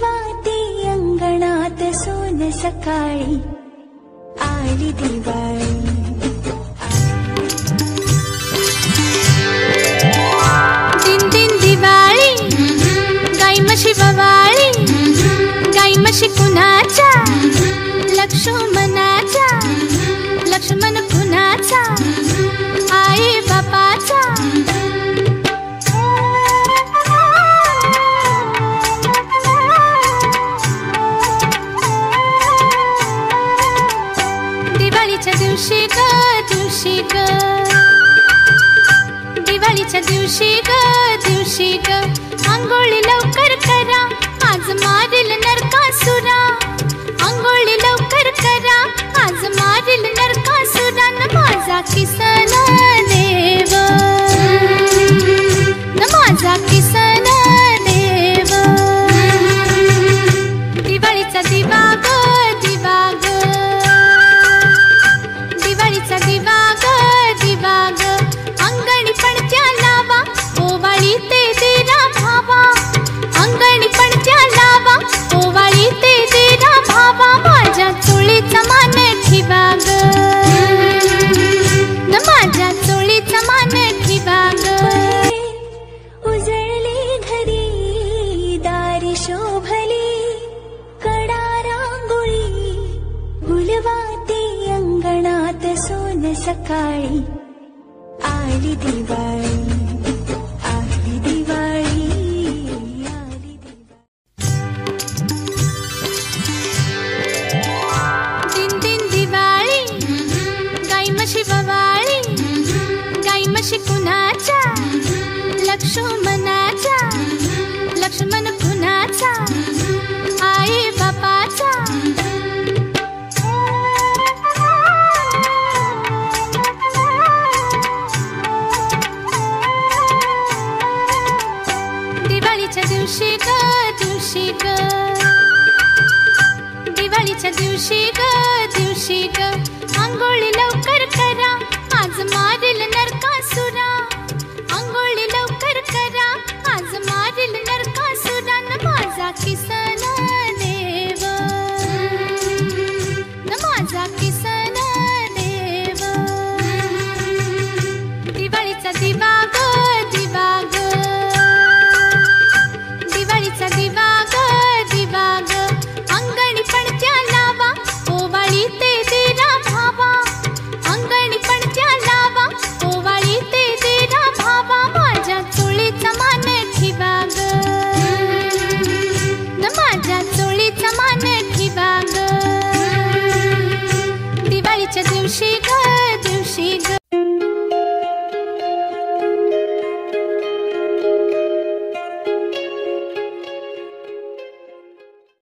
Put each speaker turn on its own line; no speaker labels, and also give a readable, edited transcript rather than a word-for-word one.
गुलवाते अंगणात सोन सकाळी आली दिवाळी।
दिन दिन दिवाळी गाई म्हशी बवाळी, गाई म्हशी कुणाच्या लक्ष्मणाच्या, लक्ष्मण कुणाचा आई बापाचा। दिवाळीच्या दिवशी ग दिवशी ग, दिवाळीच्या दिवशी ग दिवशी ग, आंघोळी लवकर करा आज मारील नरकासुरा, आंघोळी लवकर करा आज मारील नरकासुरा। न माझा किसन देव, न माझा किसन देव, दिवाळीचा दिवा ग दिवा ग, दिवाळीचा दिवा ग दिवा ग, अंगणी पणत्या लावा ओवाळी ते देरा भावा, अंगणी पणत्या लावा ओवाळी ते देरा भावा। माझ्या चोळीचा मान ठेवा ग, न माझ्या चोळीचा मान ठेवा ग।
उजळली घरी दारी शोभली कडा रांगोळी, गुलवाते अंगणात सोन सकाळी आली दिवाळी, आली दिवाळी, आली दिवाळी।
दिन दिन दिवाळी गाई म्हशी बवाळी, गाई म्हशी कुणाच्या लक्ष्मणाच्या, लक्ष्मण कुणाचा आई बापाचा। दिवाळीच्या दिवशी ग दिवशी ग, दिवाळीच्या दिवशी ग दिवशी ग, आंघोळी लवकर करा आज मारील नरकासुरा, आंघोळी लवकर करा आज मारील नरकासुरा। न माझा किसन